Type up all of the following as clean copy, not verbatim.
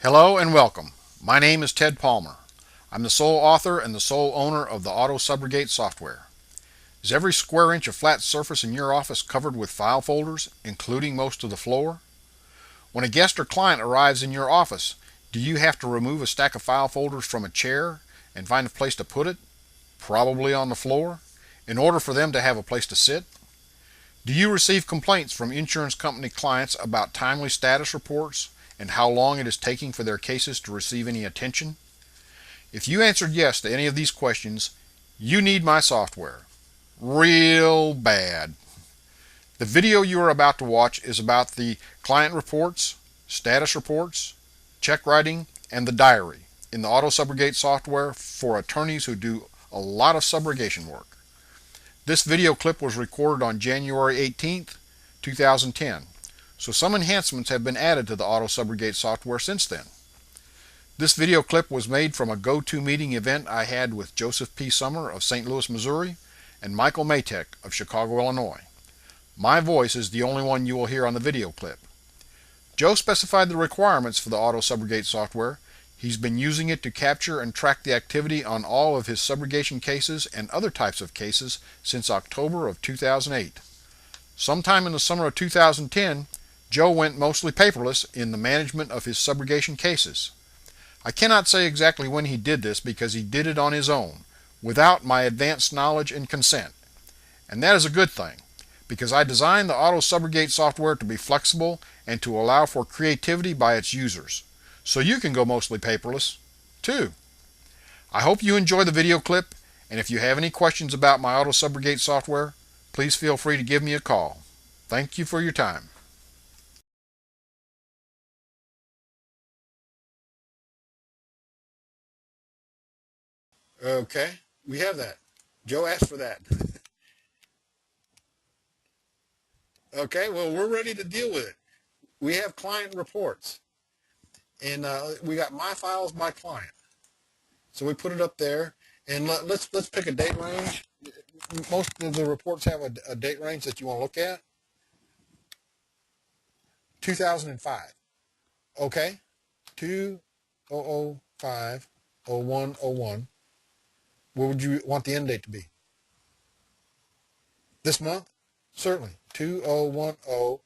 Hello and welcome. My name is Ted Palmer. I'm the sole author and the sole owner of the Auto Subrogate software. Is every square inch of flat surface in your office covered with file folders, including most of the floor? When a guest or client arrives in your office, do you have to remove a stack of file folders from a chair and find a place to put it, probably on the floor, in order for them to have a place to sit? Do you receive complaints from insurance company clients about timely status reports and how long it is taking for their cases to receive any attention? If you answered yes to any of these questions, you need my software. Real bad. The video you are about to watch is about the client reports, status reports, check writing, and the diary in the Auto Subrogate software for attorneys who do a lot of subrogation work. This video clip was recorded on January 18th, 2010, so some enhancements have been added to the Auto Subrogate software since then. This video clip was made from a GoToMeeting event I had with Joseph P. Summer of St. Louis, Missouri, and Michael Matek of Chicago, Illinois. My voice is the only one you will hear on the video clip. Joe specified the requirements for the Auto Subrogate software. He's been using it to capture and track the activity on all of his subrogation cases and other types of cases since October of 2008. Sometime in the summer of 2010, Joe went mostly paperless in the management of his subrogation cases. I cannot say exactly when he did this because he did it on his own, without my advanced knowledge and consent. And that is a good thing, because I designed the Auto Subrogate software to be flexible and to allow for creativity by its users. So you can go mostly paperless, too. I hope you enjoy the video clip, and if you have any questions about my Auto Subrogate software, please feel free to give me a call. Thank you for your time. Okay, we have that. Joe asked for that. Okay, well, we're ready to deal with it. We have client reports, and we got my files by client. So we put it up there, and let's pick a date range. Most of the reports have a date range that you want to look at. 2005. Okay, 2005, 0101. What would you want the end date to be? This month? Certainly. 2010,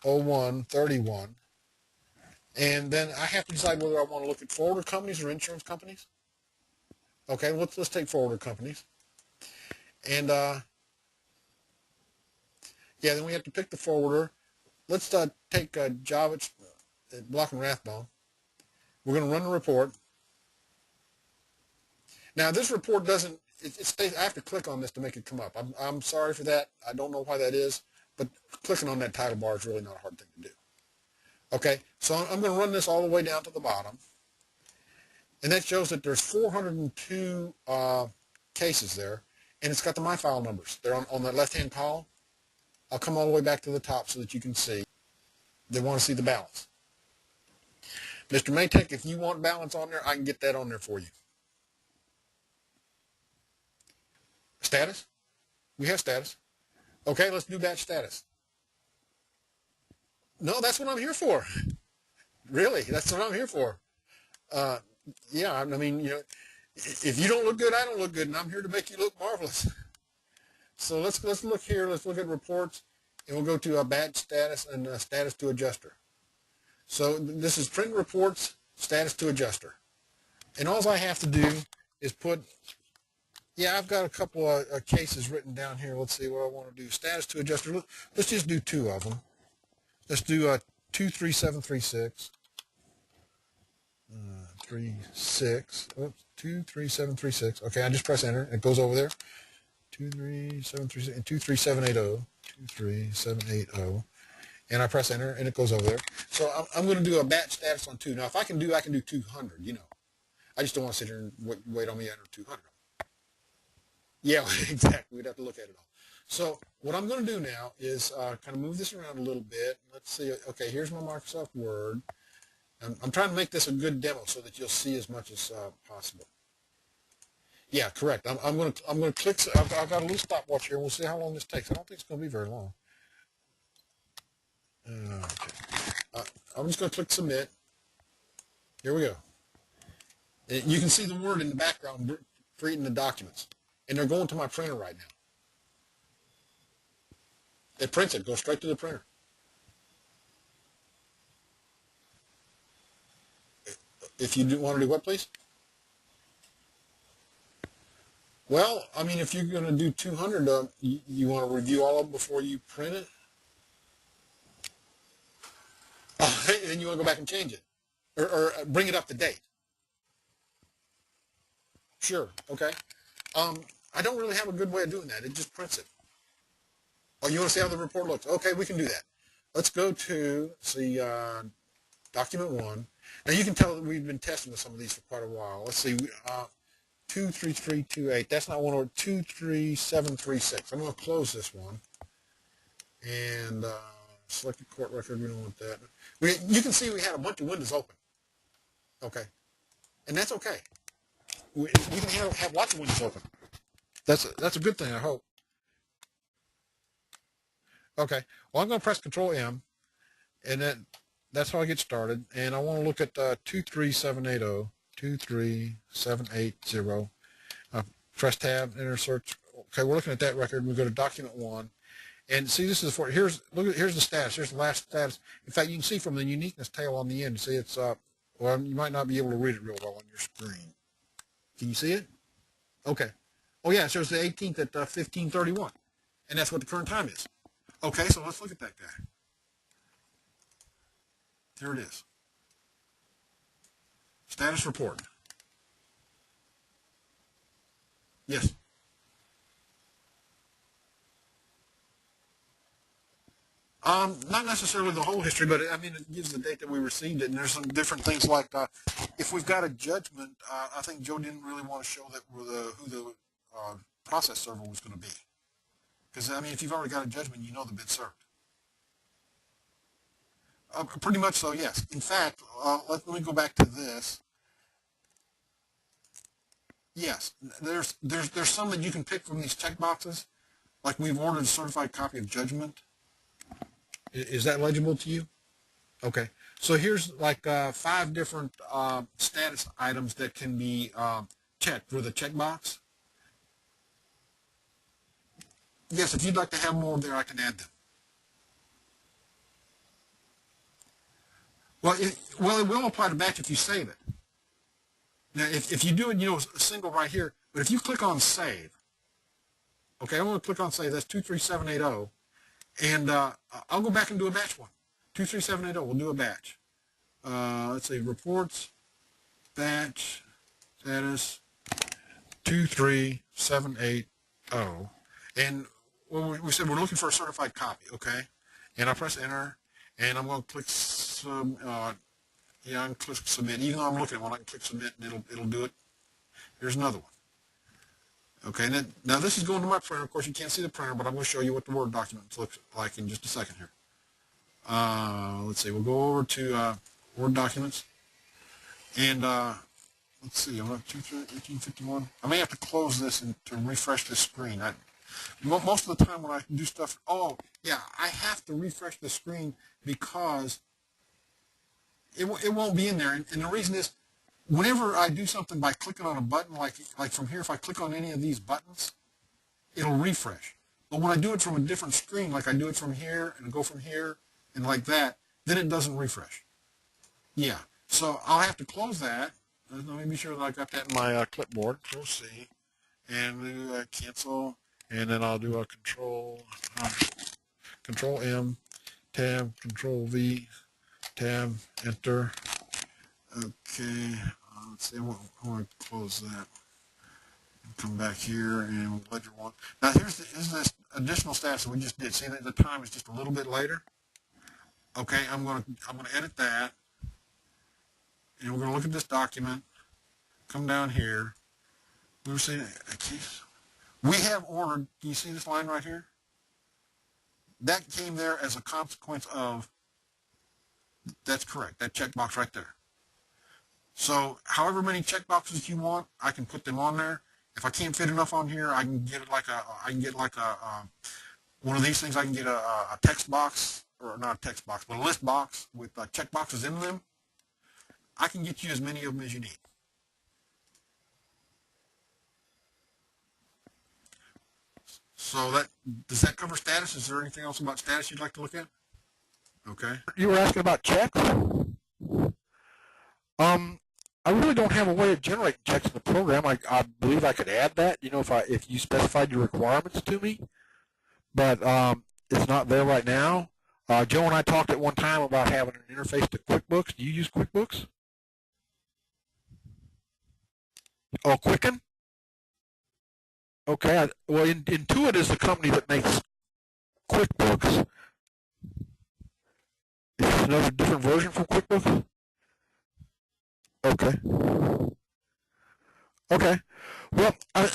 0131. And then I have to decide whether I want to look at forwarder companies or insurance companies. Okay, let's take forwarder companies. And yeah, then we have to pick the forwarder. Let's take Javits, Block and Rathbone. We're going to run the report. Now this report doesn't, it stays, I have to click on this to make it come up. I'm sorry for that. I don't know why that is, but clicking on that title bar is really not a hard thing to do. Okay, so I'm going to run this all the way down to the bottom. And that shows that there's 402 cases there, and it's got the My File numbers. They're on that left-hand column. I'll come all the way back to the top so that you can see. They want to see the balance. Mr. Matek, if you want balance on there, I can get that on there for you. Status? We have status. Okay, let's do batch status. No, that's what I'm here for. Really, that's what I'm here for. Yeah, I mean, you know, if you don't look good, I don't look good, and I'm here to make you look marvelous. So let's look here. Let's look at reports, and we'll go to a batch status and status to adjuster. So this is print reports, status to adjuster. And all I have to do is put, yeah, I've got a couple of cases written down here. Let's see what I want to do. Status to adjuster. Let's just do two of them. Let's do 23736. 23736. Okay, I just press enter. It goes over there. 23736 and 23780. 23780. And I press enter, and it goes over there. So I'm going to do a batch status on two. Now, if I can do 200, you know. I just don't want to sit here and wait on me under 200. Yeah, exactly. We'd have to look at it all. So what I'm going to do now is kind of move this around a little bit. Let's see. Okay, here's my Microsoft Word. I'm trying to make this a good demo so that you'll see as much as possible. Yeah, correct. I'm going to click. I've got a little stopwatch here. We'll see how long this takes. I don't think it's going to be very long. Okay. I'm just going to click submit. Here we go. You can see the word in the background creating the documents. And they're going to my printer right now. It prints it, goes straight to the printer. If you want to do what, please? Well, I mean, if you're going to do 200 of them, you want to review all of them before you print it? Oh, and then you want to go back and change it. Or bring it up to date. Sure, okay. I don't really have a good way of doing that. It just prints it. Oh, you want to see how the report looks? Okay, we can do that. Let's go to, see, document 1. Now, you can tell that we've been testing with some of these for quite a while. Let's see, 23328. That's not one, or 23736. I'm going to close this one. And select a court record. We don't want that. You can see we had a bunch of windows open. Okay. And that's okay. We can have lots of windows open. That's a good thing, I hope. Okay. Well, I'm going to press Control M, and that's how I get started. And I want to look at 23780. 23780. Press Tab, enter search. Okay, we're looking at that record. We go to Document 1, and see, this is here's the status. Here's the last status. In fact, you can see from the uniqueness tail on the end. See, it's well, you might not be able to read it real well on your screen. Can you see it? Okay. Oh yeah, it shows the 18th at 15:31, and that's what the current time is. Okay, so let's look at that guy. Here it is. Status report. Yes. Not necessarily the whole history, but I mean, it gives the date that we received it, and there's some different things like if we've got a judgment. I think Joe didn't really want to show that who the process server was going to be, because I mean, if you've already got a judgment, you know the bid served. Pretty much so, yes. In fact, let me go back to this. Yes, there's some that you can pick from these checkboxes, like we've ordered a certified copy of judgment. Is that legible to you? Okay. So here's like 5 different status items that can be checked with a checkbox. Yes, if you'd like to have more there, I can add them. Well, it will apply to batch if you save it. Now, if you do it, a single right here, but if you click on Save, okay, I'm going to click on Save. That's 23780. And I'll go back and do a batch one. 23780, we'll do a batch. Let's see, reports, batch, status, 23780. And we said we're looking for a certified copy, okay? And I press enter, and I'm going to click I can click submit. Even though I'm looking at one, I can click submit, and it'll do it. Here's another one. Okay, now this is going to my printer. Of course, you can't see the printer, but I'm going to show you what the Word document looks like in just a second here. Let's see, we'll go over to Word documents, and let's see, I'm at 1851. I may have to close this to refresh this screen. Most of the time when I do stuff, oh yeah, I have to refresh the screen because it won't be in there, and the reason is, whenever I do something by clicking on a button, like from here, if I click on any of these buttons, it'll refresh. But when I do it from a different screen, like I do it from here and go from here and like that, then it doesn't refresh. Yeah, so I'll have to close that. Let me be sure that I got that in my clipboard. Control C, and do cancel, and then I'll do a Control M, Tab, Control V, Tab, Enter. Okay, let's see, I want to close that. Come back here and ledger 1. Now here's this additional status that we just did. See that the time is just a little bit later. Okay, I'm gonna edit that, and we're gonna look at this document. Come down here. We were saying we have ordered. Can you see this line right here? That came there as a consequence of. That's correct. That checkbox right there. So however many checkboxes you want, I can put them on there. If I can't fit enough on here, I can get one of these things. I can get a text box, or not a text box, but a list box with checkboxes in them. I can get you as many of them as you need. So does that cover status? Is there anything else about status you'd like to look at? Okay. You were asking about checks. Um, I really don't have a way of generating checks in the program. I believe I could add that. If you specified your requirements to me, but it's not there right now. Joe and I talked at one time about having an interface to QuickBooks. Do you use QuickBooks? Oh, Quicken. Okay. Well, Intuit is the company that makes QuickBooks. Is this another different version from QuickBooks? Okay. Okay. Well, I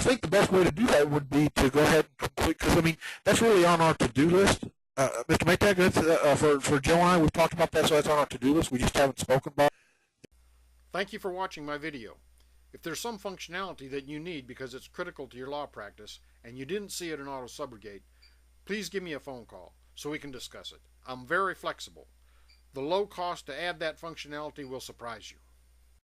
think the best way to do that would be to go ahead and complete, because, that's really on our to-do list. Mr. Maytag, that's, for Joe and I, we've talked about that, so that's on our to-do list. We just haven't spoken about it. Thank you for watching my video. If there's some functionality that you need because it's critical to your law practice and you didn't see it in AutoSubrogate, please give me a phone call so we can discuss it. I'm very flexible. The low cost to add that functionality will surprise you.